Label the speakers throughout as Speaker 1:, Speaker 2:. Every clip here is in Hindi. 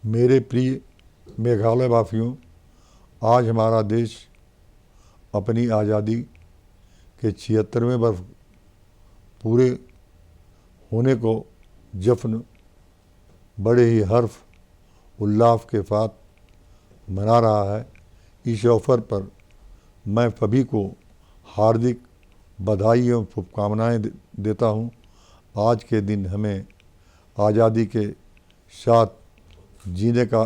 Speaker 1: मेरे प्रिय मेघालय वासियों, आज हमारा देश अपनी आज़ादी के 76वें वर्ष पूरे होने को जश्न बड़े ही हर्ष उल्लास के साथ मना रहा है। इस अवसर पर मैं सभी को हार्दिक बधाई एवं शुभकामनाएं देता हूं। आज के दिन हमें आज़ादी के साथ जीने का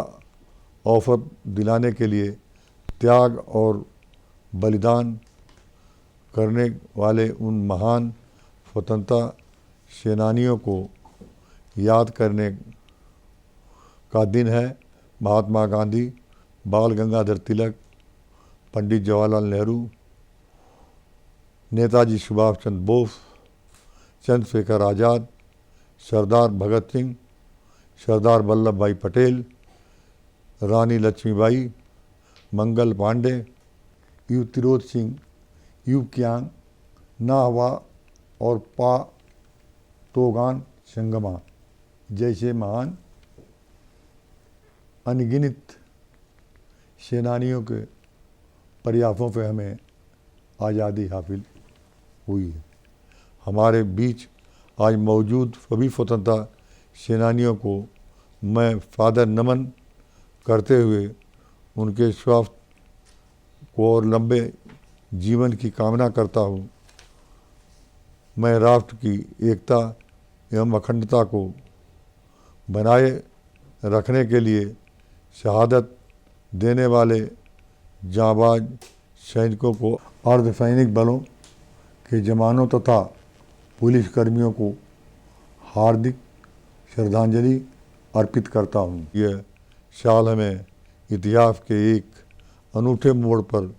Speaker 1: अवसर दिलाने के लिए त्याग और बलिदान करने वाले उन महान स्वतंत्रता सेनानियों को याद करने का दिन है। महात्मा गांधी, बाल गंगाधर तिलक, पंडित जवाहरलाल नेहरू, नेताजी सुभाष चंद्र बोस, चंद्रशेखर आज़ाद, सरदार भगत सिंह, सरदार वल्लभ भाई पटेल, रानी लक्ष्मीबाई, मंगल पांडे, यू तिरोध सिंह, यू क्यांग, नाहवा और पा तोगान संगमा जैसे महान अनगिनत सेनानियों के प्रयासों से हमें आज़ादी हासिल हुई है। हमारे बीच आज मौजूद सभी स्वतंत्रता सेनानियों को मैं सादर नमन करते हुए उनके स्वास्थ्य को और लंबे जीवन की कामना करता हूँ। मैं राष्ट्र की एकता एवं अखंडता को बनाए रखने के लिए शहादत देने वाले जांबाज सैनिकों को, अर्धसैनिक बलों के जवानों तथा पुलिसकर्मियों को हार्दिक श्रद्धांजलि अर्पित करता हूँ। यह साल हमें इतिहास के एक अनूठे मोड़ पर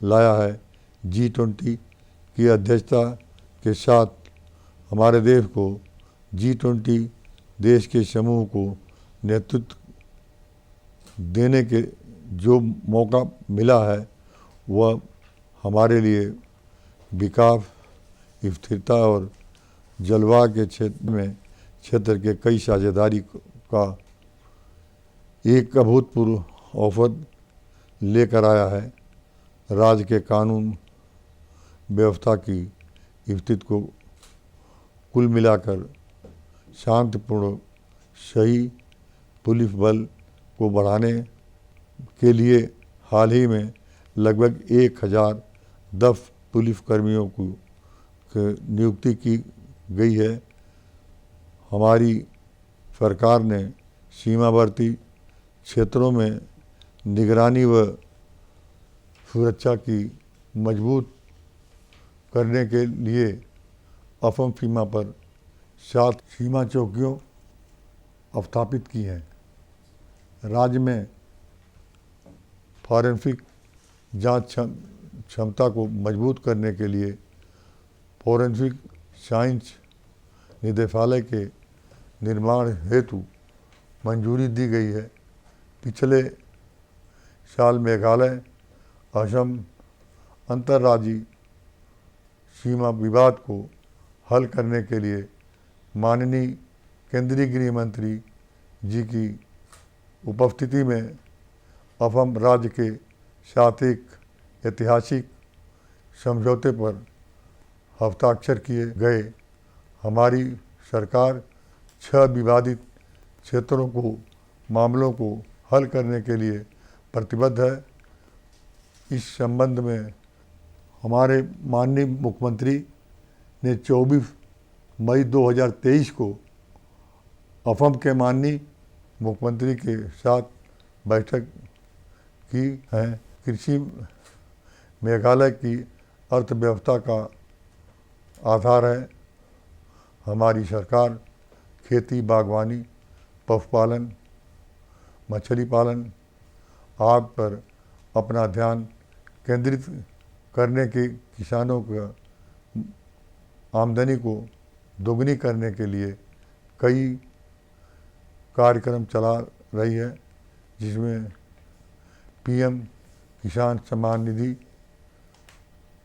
Speaker 1: लाया है। G20 की अध्यक्षता के साथ हमारे देश को G20 देश के समूह को नेतृत्व देने के जो मौका मिला है वह हमारे लिए विकास, स्थिरता और जलवायु के क्षेत्र के कई साझेदारी का एक अभूतपूर्व अवसर लेकर आया है। राज्य के कानून व्यवस्था की स्थिति को कुल मिलाकर शांतिपूर्ण सही पुलिस बल को बढ़ाने के लिए हाल ही में लगभग 1010 पुलिसकर्मियों को नियुक्ति की गई है। हमारी सरकार ने सीमावर्ती क्षेत्रों में निगरानी व सुरक्षा की मजबूत करने के लिए असम सीमा पर 7 सीमा चौकियों स्थापित की हैं। राज्य में फॉरेंसिक जांच क्षमता को मजबूत करने के लिए फॉरेंसिक साइंस निदेशालय के निर्माण हेतु मंजूरी दी गई है। पिछले साल मेघालय असम अंतर्राज्यीय सीमा विवाद को हल करने के लिए माननीय केंद्रीय गृह मंत्री जी की उपस्थिति में असम राज्य के साथ एक ऐतिहासिक समझौते पर हस्ताक्षर किए गए। हमारी सरकार 6 विवादित क्षेत्रों को मामलों को हल करने के लिए प्रतिबद्ध है। इस संबंध में हमारे माननीय मुख्यमंत्री ने 24 मई 2023 को असम के माननीय मुख्यमंत्री के साथ बैठक की है। कृषि मेघालय की अर्थव्यवस्था का आधार है। हमारी सरकार खेती, बागवानी, पशुपालन, मछली पालन आदि पर अपना ध्यान केंद्रित करने के किसानों का आमदनी को दोगुनी करने के लिए कई कार्यक्रम चला रही है, जिसमें PM किसान सम्मान निधि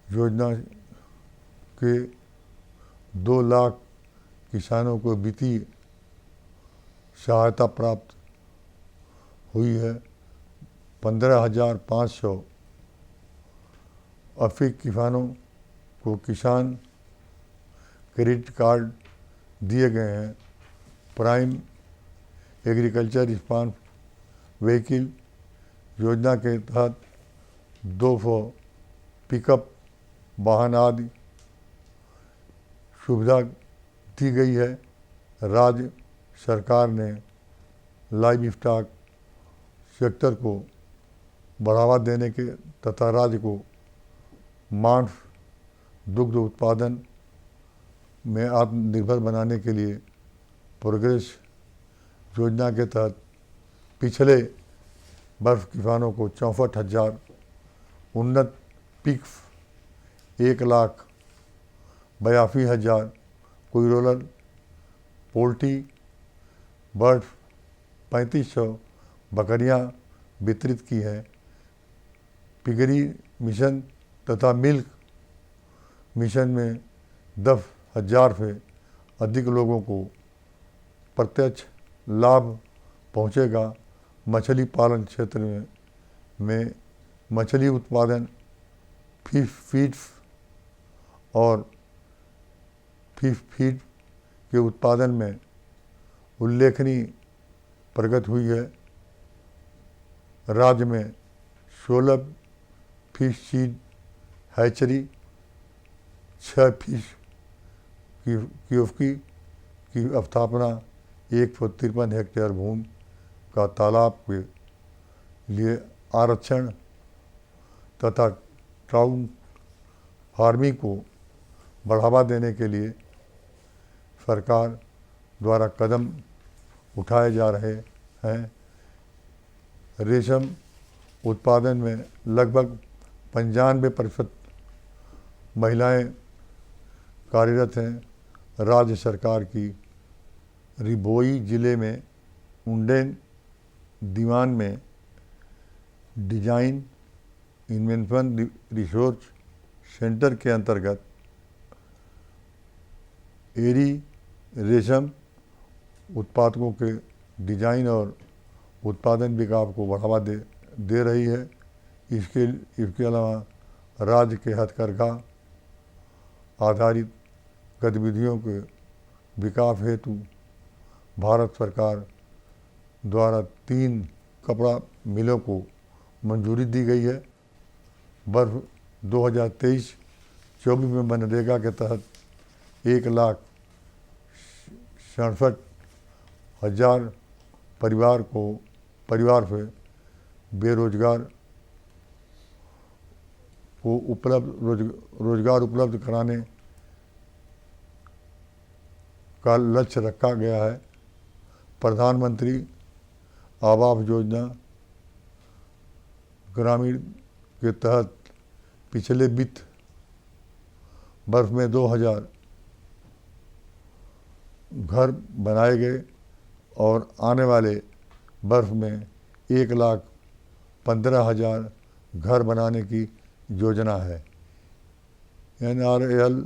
Speaker 1: योजना के 2 लाख किसानों को वित्तीय सहायता प्राप्त हुई है। 15,500 अफीक किसानों को किसान क्रेडिट कार्ड दिए गए हैं। प्राइम एग्रीकल्चर रिस्पांस व्हीकल योजना के तहत 200 पिकअप वाहन आदि सुविधा दी गई है। राज्य सरकार ने लाइव स्टॉक सेक्टर को बढ़ावा देने के तथा राज्य को मांस दुग्ध उत्पादन में आत्मनिर्भर बनाने के लिए प्रोग्रेस योजना के तहत पिछले वर्ष किसानों को 64,000 उन्नत पिक्स, 1,82,000 कोयरोलर पोल्ट्री बर्ड्स, 3500 बकरियां वितरित की हैं। पिगरी मिशन तथा मिल्क मिशन में 10,000 से अधिक लोगों को प्रत्यक्ष लाभ पहुंचेगा। मछली पालन क्षेत्र में मछली उत्पादन, फिश फीड्स और फिश फीड के उत्पादन में उल्लेखनीय प्रगति हुई है। राज्य में 16 fish seed hatchery, 6 fish Kiyosaki की स्थापना, 153 हेक्टेयर भूमि का तालाब के लिए आरक्षण तथा ट्राउट फार्मिंग को बढ़ावा देने के लिए सरकार द्वारा कदम उठाए जा रहे हैं। रेशम उत्पादन में लगभग 95% महिलाएं कार्यरत हैं। राज्य सरकार की रिभोई जिले में उंडेन दीवान में डिजाइन इन्वेंशन रिसोर्च सेंटर के अंतर्गत एरी रेशम उत्पादकों के डिजाइन और उत्पादन विकास को बढ़ावा दे रही है। इसके अलावा राज्य के हथकरघा आधारित गतिविधियों के विकास हेतु भारत सरकार द्वारा 3 कपड़ा मिलों को मंजूरी दी गई है। वर्ष 2023-24 में मनरेगा के तहत 1,67,000 परिवार से बेरोजगार को रोजगार उपलब्ध कराने का लक्ष्य रखा गया है। प्रधानमंत्री आवास योजना ग्रामीण के तहत पिछले वित्त वर्ष में 2,000 घर बनाए गए और आने वाले वर्ष में 1,15,000 घर बनाने की योजना है। NRL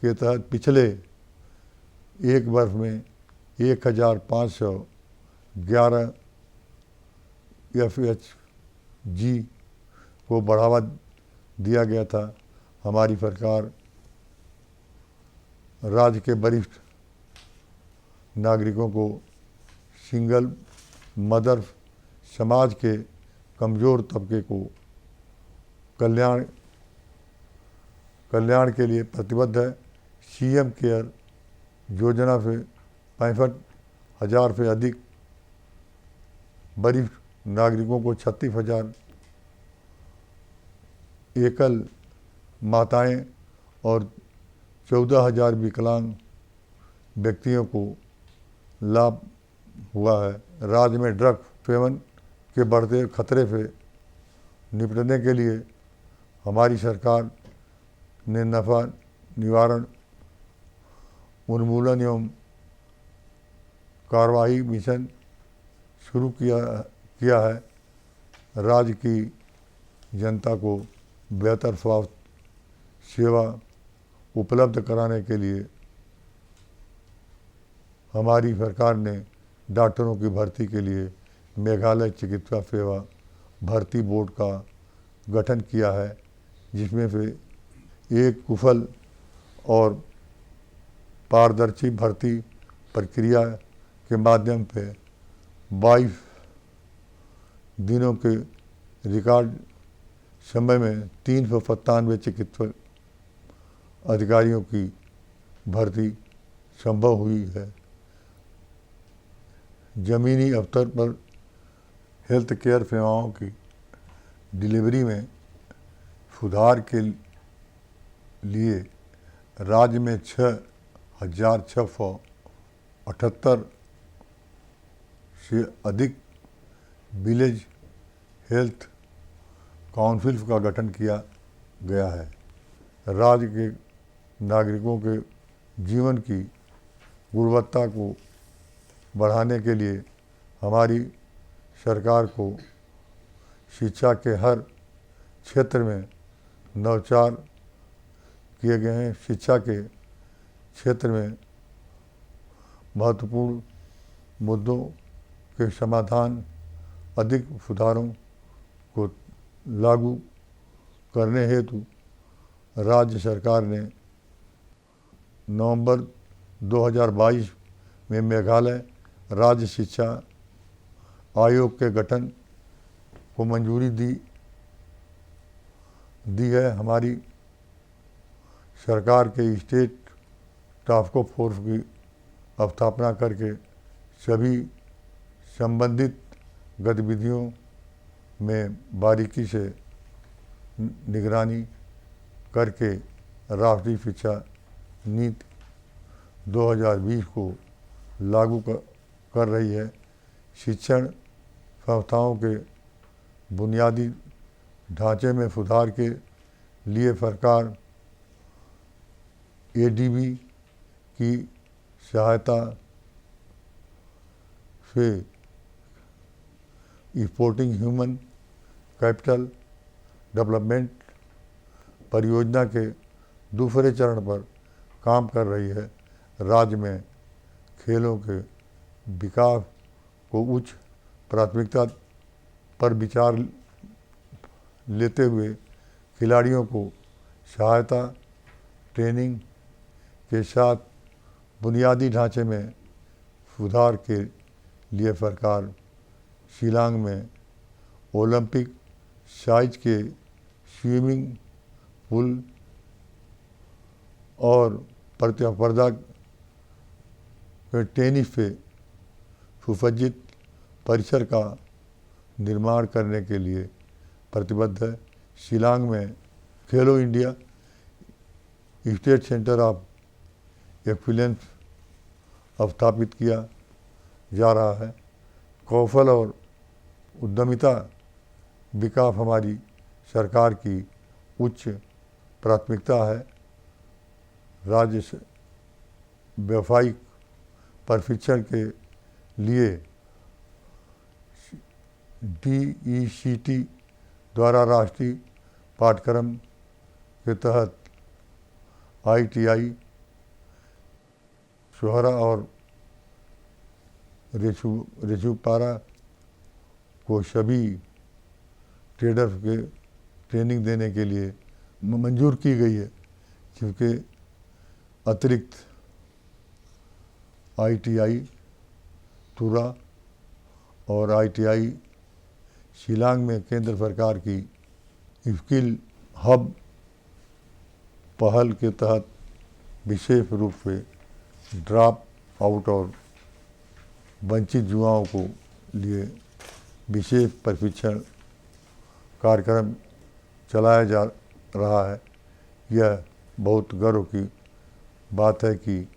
Speaker 1: के तहत पिछले एक वर्ष में 1,511 FHG को बढ़ावा दिया गया था। हमारी सरकार राज्य के वरिष्ठ नागरिकों को सिंगल मदर समाज के कमज़ोर तबके को कल्याण के लिए प्रतिबद्ध है। CM केयर योजना से 65,000 से अधिक वरिष्ठ नागरिकों को 36,000 एकल माताएं और 14,000 विकलांग व्यक्तियों को लाभ हुआ है। राज्य में ड्रग सेवन के बढ़ते खतरे से निपटने के लिए हमारी सरकार ने नशा निवारण उन्मूलन एवं कार्रवाई मिशन शुरू किया है। राज्य की जनता को बेहतर स्वास्थ्य सेवा उपलब्ध कराने के लिए हमारी सरकार ने डॉक्टरों की भर्ती के लिए मेघालय चिकित्सा सेवा भर्ती बोर्ड का गठन किया है, जिसमें से एक कुशल और पारदर्शी भर्ती प्रक्रिया के माध्यम से 22 दिनों के रिकॉर्ड समय में 397 चिकित्सक अधिकारियों की भर्ती संभव हुई है। ज़मीनी स्तर पर हेल्थ केयर सेवाओं की डिलीवरी में सुधार के लिए राज्य में 6,678 से अधिक विलेज हेल्थ काउंसिल्स का गठन किया गया है। राज्य के नागरिकों के जीवन की गुणवत्ता को बढ़ाने के लिए हमारी सरकार को शिक्षा के हर क्षेत्र में नवाचार किए गए हैं। शिक्षा के क्षेत्र में महत्वपूर्ण मुद्दों के समाधान, अधिक सुधारों को लागू करने हेतु राज्य सरकार ने नवंबर 2022 में मेघालय राज्य शिक्षा आयोग के गठन को मंजूरी दी है। हमारी सरकार के स्टेट टास्क फोर्स की स्थापना करके सभी संबंधित गतिविधियों में बारीकी से निगरानी करके राष्ट्रीय शिक्षा नीति 2020 को लागू कर रही है। शिक्षण संस्थाओं के बुनियादी ढांचे में सुधार के लिए सरकार एडीबी की सहायता से सपोर्टिंग ह्यूमन कैपिटल डेवलपमेंट परियोजना के दूसरे चरण पर काम कर रही है। राज्य में खेलों के विकास को उच्च प्राथमिकता पर विचार लेते हुए खिलाड़ियों को सहायता, ट्रेनिंग के साथ बुनियादी ढांचे में सुधार के लिए सरकार शिलांग में ओलंपिक साइज के स्विमिंग पूल और प्रतिस्पर्धा के टेनिस से सुसज्जित परिसर का निर्माण करने के लिए प्रतिबद्ध है। शिलांग में खेलो India state centre of excellence स्थापित किया जा रहा है। कौशल और उद्यमिता विकास हमारी सरकार की उच्च प्राथमिकता है। राज्य व्यावसायिक प्रशिक्षण के लिए DECT द्वारा राष्ट्रीय पाठ्यक्रम के तहत ITI, सोहरा और रेचुपारा को सभी ट्रेडर्स के ट्रेनिंग देने के लिए मंजूर की गई है, क्योंकि अतिरिक्त ITI तुरा और ITI शिलांग में केंद्र सरकार की स्किल हब पहल के तहत विशेष रूप से ड्रॉप आउट और वंचित युवाओं को लिए विशेष प्रशिक्षण कार्यक्रम चलाया जा रहा है। यह बहुत गर्व की बात है कि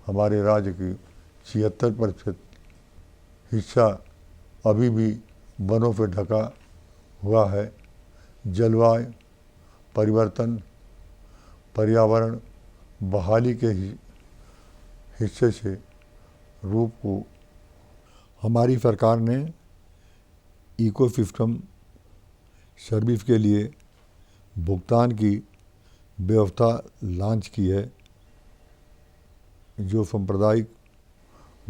Speaker 1: हमारे राज्य की 76% हिस्सा अभी भी वनों से ढका हुआ है। जलवायु परिवर्तन, पर्यावरण बहाली के हिस्से से रूप को हमारी सरकार ने इकोसिस्टम सर्विस के लिए भुगतान की व्यवस्था लॉन्च की है, जो सांप्रदायिक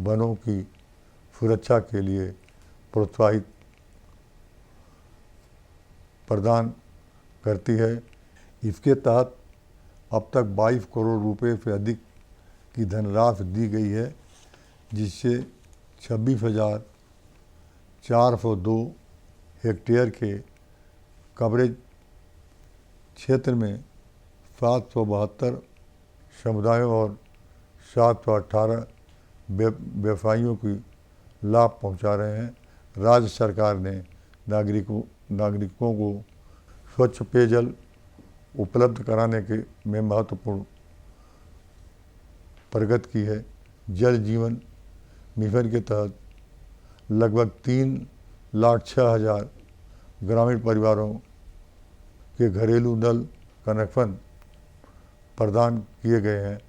Speaker 1: वनों की सुरक्षा के लिए प्रोत्साहित प्रदान करती है। इसके तहत अब तक 22 करोड़ रुपए से अधिक की धनराशि दी गई है, जिससे 26,402 हेक्टेयर के कवरेज क्षेत्र में 772 समुदायों और 718 व्यवसायियों की लाभ पहुंचा रहे हैं। राज्य सरकार ने नागरिकों को स्वच्छ पेयजल उपलब्ध कराने के में महत्वपूर्ण प्रगति की है। जल जीवन मिशन के तहत लगभग 3,06,000 ग्रामीण परिवारों के घरेलू नल कनेक्शन प्रदान किए गए हैं,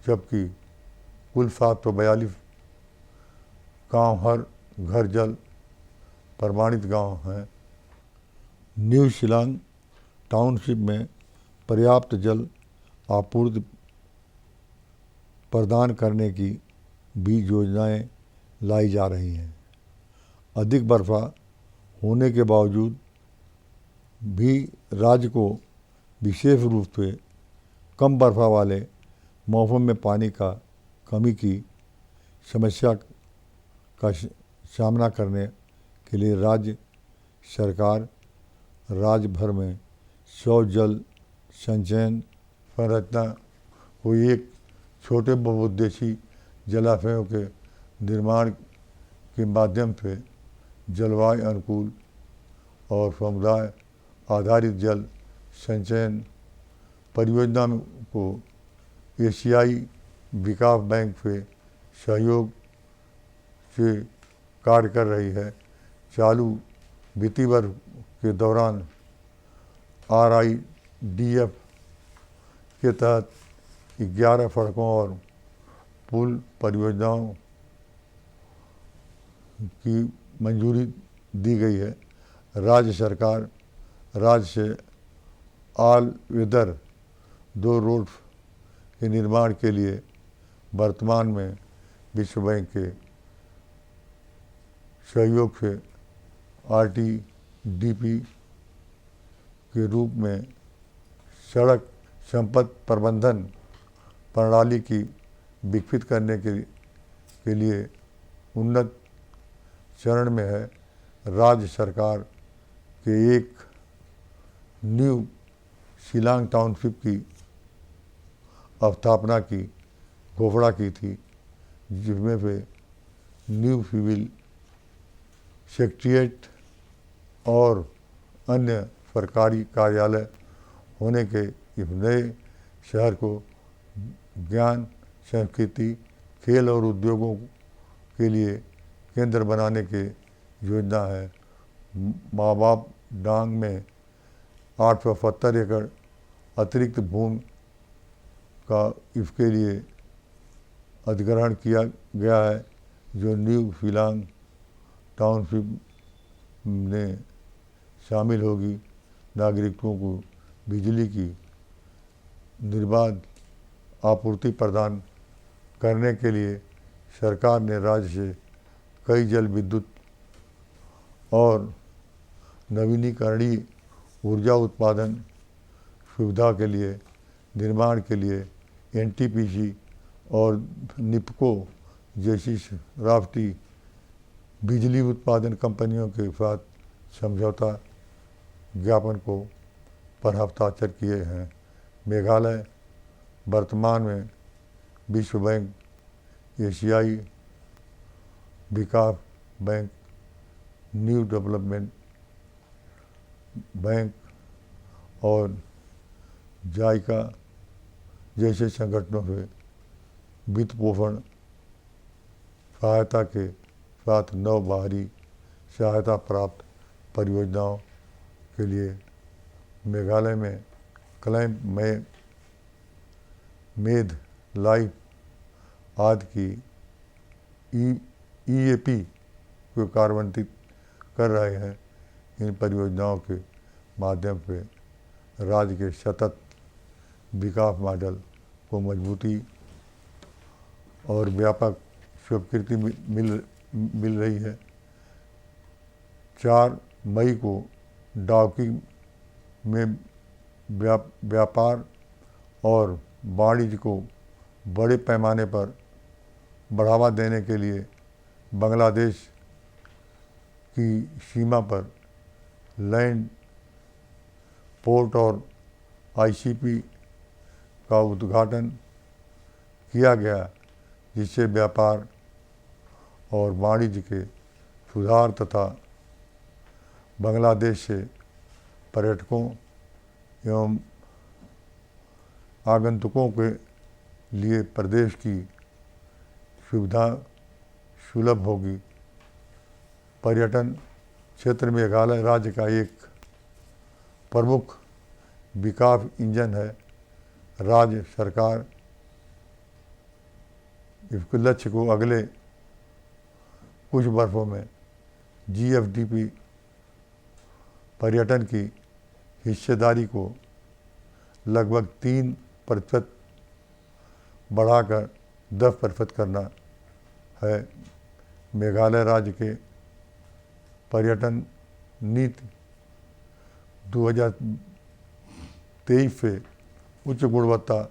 Speaker 1: जबकि कुल 742 गाँव हर घर जल प्रमाणित गांव हैं। न्यू शिलांग टाउनशिप में पर्याप्त जल आपूर्ति प्रदान करने की भी योजनाएं लाई जा रही हैं। अधिक बर्फा होने के बावजूद भी राज्य को विशेष रूप से कम बर्फा वाले मौसम में पानी का कमी की समस्या का सामना करने के लिए राज्य सरकार राज्य भर में 100 जल संचयन संरचना को एक छोटे बहुउद्देशीय जलाशयों के निर्माण के माध्यम से जलवायु अनुकूल और समुदाय आधारित जल संचयन परियोजना को एशियाई विकास बैंक से सहयोग से कार्य कर रही है। चालू वित्तीय वर्ष के दौरान RIDF के तहत 11 सड़कों और पुल परियोजनाओं की मंजूरी दी गई है। राज्य सरकार राज्य से ऑल वेदर 2 रोड्स के निर्माण के लिए वर्तमान में विश्व बैंक के सहयोग से RTDP के रूप में सड़क संपत्ति प्रबंधन प्रणाली की विकसित करने के लिए उन्नत चरण में है। राज्य सरकार के एक न्यू शिलांग टाउनशिप की स्थापना की घोषणा की थी, जिसमें से न्यू सिविल सेक्रेटेरिएट और अन्य सरकारी कार्यालय होने के इस नए शहर को ज्ञान, संस्कृति, खेल और उद्योगों के लिए केंद्र बनाने की योजना है। माबाप डांग में 870 एकड़ अतिरिक्त भूमि का इसके लिए अधिग्रहण किया गया है, जो न्यू शिलांग टाउनशिप में शामिल होगी। नागरिकों को बिजली की निर्बाध आपूर्ति प्रदान करने के लिए सरकार ने राज्य से कई जल विद्युत और नवीनीकरणीय ऊर्जा उत्पादन सुविधा के लिए निर्माण के लिए NTPC और निपको जैसी राष्ट्रीय बिजली उत्पादन कंपनियों के साथ समझौता ज्ञापन पर हस्ताक्षर किए हैं। मेघालय वर्तमान में विश्व बैंक, एशियाई विकास बैंक, न्यू डेवलपमेंट बैंक और जायका जैसे संगठनों से वित्त पोषण सहायता के साथ 9 बाहरी सहायता प्राप्त परियोजनाओं के लिए मेघालय में क्लाइम में मेध लाइफ आदि की EAP को कार्यान्वित कर रहे हैं। इन परियोजनाओं के माध्यम से राज्य के सतत विकास मॉडल को मजबूती और व्यापक स्वीकृति मिल रही है। 4 मई को डाउकी में व्यापार और वाणिज्य को बड़े पैमाने पर बढ़ावा देने के लिए बांग्लादेश की सीमा पर लैंड पोर्ट और आईसीपी का उद्घाटन किया गया, जिससे व्यापार और वाणिज्य के सुधार तथा बांग्लादेश से पर्यटकों एवं आगंतुकों के लिए प्रदेश की सुविधा सुलभ होगी। पर्यटन क्षेत्र में मेघालय राज्य का एक प्रमुख विकास इंजन है। राज्य सरकार इस लक्ष्य को अगले कुछ वर्षों में जीएफडीपी पर्यटन की हिस्सेदारी को लगभग 3% बढ़ाकर 10% करना है। मेघालय राज्य के पर्यटन नीति 2023 से उच्च गुणवत्ता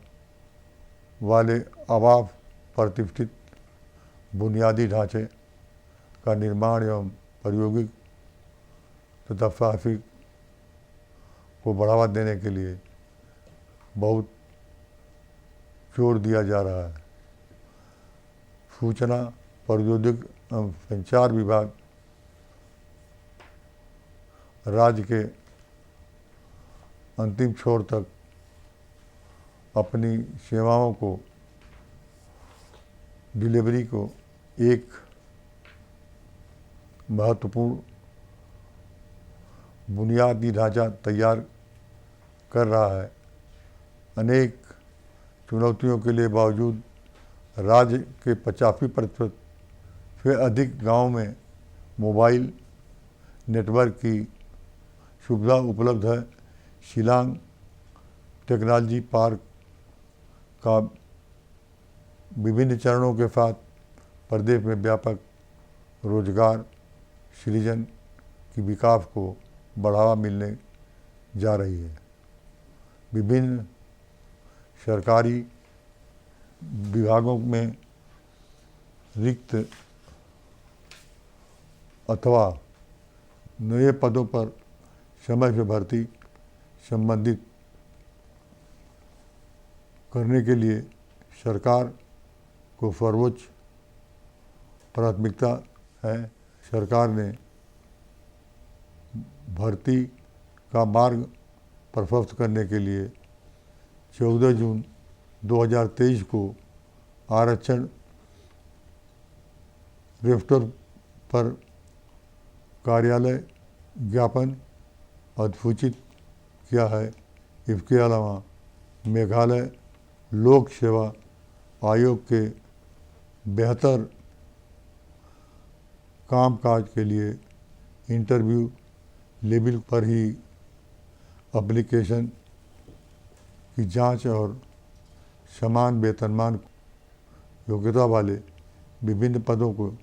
Speaker 1: वाले आवास प्रतिष्ठित बुनियादी ढांचे का निर्माण एवं प्रायोगिक तथा साहसिक को बढ़ावा देने के लिए बहुत जोर दिया जा रहा है। सूचना प्रौद्योगिकी एवं संचार विभाग राज्य के अंतिम छोर तक अपनी सेवाओं को डिलीवरी को एक महत्वपूर्ण बुनियादी ढांचा तैयार कर रहा है। अनेक चुनौतियों के लिए बावजूद राज्य के 85% से अधिक गांव में मोबाइल नेटवर्क की सुविधा उपलब्ध है। शिलांग टेक्नोलॉजी पार्क का विभिन्न चरणों के साथ प्रदेश में व्यापक रोजगार सृजन की विकास को बढ़ावा मिलने जा रही है। विभिन्न सरकारी विभागों में रिक्त अथवा नए पदों पर समय से भर्ती संबंधित करने के लिए सरकार को सर्वोच्च प्राथमिकता है। सरकार ने भर्ती का मार्ग प्रशस्त करने के लिए 14 जून 2023 को आरक्षण वेबसाइट पर कार्यालय ज्ञापन अधिसूचित किया है। इसके अलावा मेघालय लोक सेवा आयोग के बेहतर कामकाज के लिए इंटरव्यू लेवल पर ही एप्लीकेशन की जांच और समान वेतनमान योग्यता वाले विभिन्न पदों को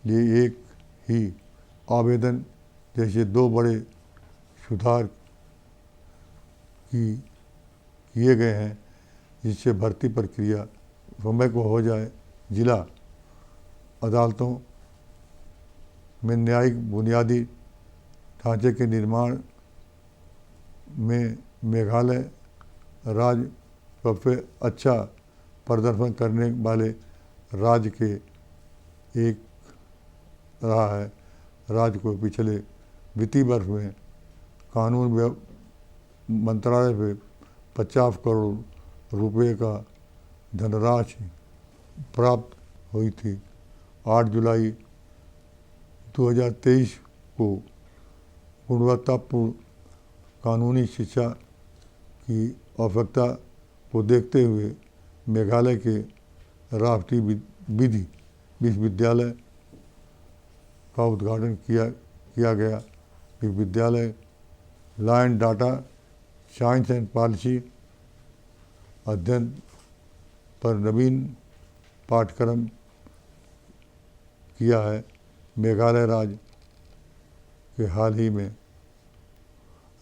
Speaker 1: लिए एक ही आवेदन जैसे 2 बड़े सुधार किए गए हैं, जिससे भर्ती प्रक्रिया समय को हो जाए। जिला अदालतों में न्यायिक बुनियादी ढांचे के निर्माण में मेघालय राज्य सबसे अच्छा प्रदर्शन करने वाले राज्य के एक रहा है। राज्य को पिछले वित्तीय वर्ष में कानून मंत्रालय से 50 करोड़ रुपए का धनराशि प्राप्त हुई थी। 8 जुलाई 2023 को गुणवत्तापूर्ण कानूनी शिक्षा की आवश्यकता को देखते हुए मेघालय के राष्ट्रीय विधि विश्वविद्यालय का उद्घाटन किया गया। विश्वविद्यालय law and data science and policy अध्ययन पर नवीन पाठ्यक्रम किया है। मेघालय राज्य के हाल ही में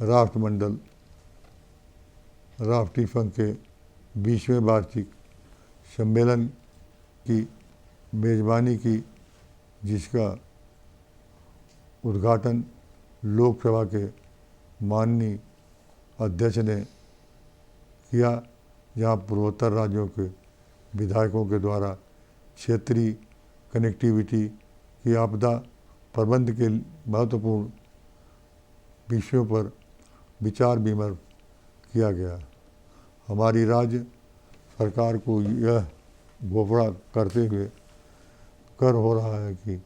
Speaker 1: राष्ट्रमंडल राष्ट्रीय के 20वें वार्षिक सम्मेलन की मेज़बानी की, जिसका उद्घाटन लोकसभा के माननीय अध्यक्ष ने किया, जहां पूर्वोत्तर राज्यों के विधायकों के द्वारा क्षेत्रीय कनेक्टिविटी की आपदा प्रबंध के महत्वपूर्ण विषयों पर विचार विमर्श किया गया। हमारी राज्य सरकार को यह घोषणा करते हुए कर हो रहा है कि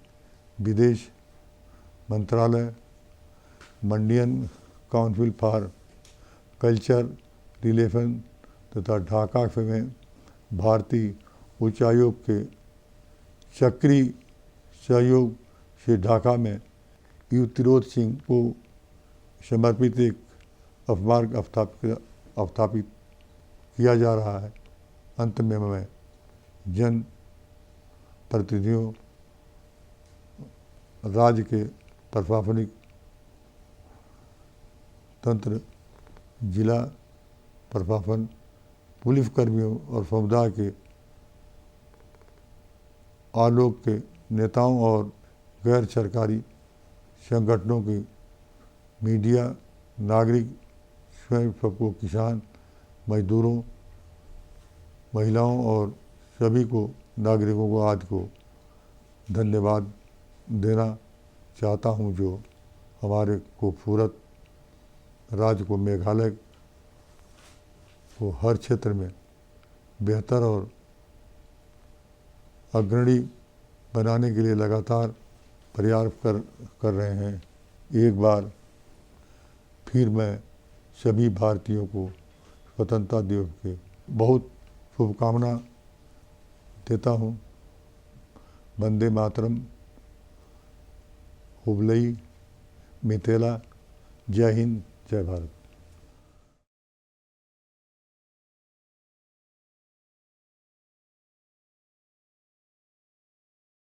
Speaker 1: विदेश मंत्रालय, मंडियन काउंसिल फॉर कल्चर रिलेशन तथा ढाका में भारतीय उच्चायोग के सक्रिय सहयोग से ढाका में युवतिरोध सिंह को समर्पित एक स्मारक स्थापित किया जा रहा है। अंत में मैं जन प्रतिनिधियों, राज्य के प्रशासनिक तंत्र, जिला प्रशासन, पुलिसकर्मियों और समुदाय के आलोक के नेताओं और गैर सरकारी संगठनों की, मीडिया, नागरिक, स्वयं सबको, किसान, मजदूरों, महिलाओं और सभी को, नागरिकों को आज को धन्यवाद देना चाहता हूं, जो हमारे खूबसूरत राज्य को, मेघालय को हर क्षेत्र में बेहतर और अग्रणी बनाने के लिए लगातार प्रयास कर रहे हैं। एक बार फिर मैं सभी भारतीयों को स्वतंत्रता दिवस के बहुत शुभकामना देता हूँ। वंदे मातरम, हुबलई, मितेला, जय हिंद, जय भारत।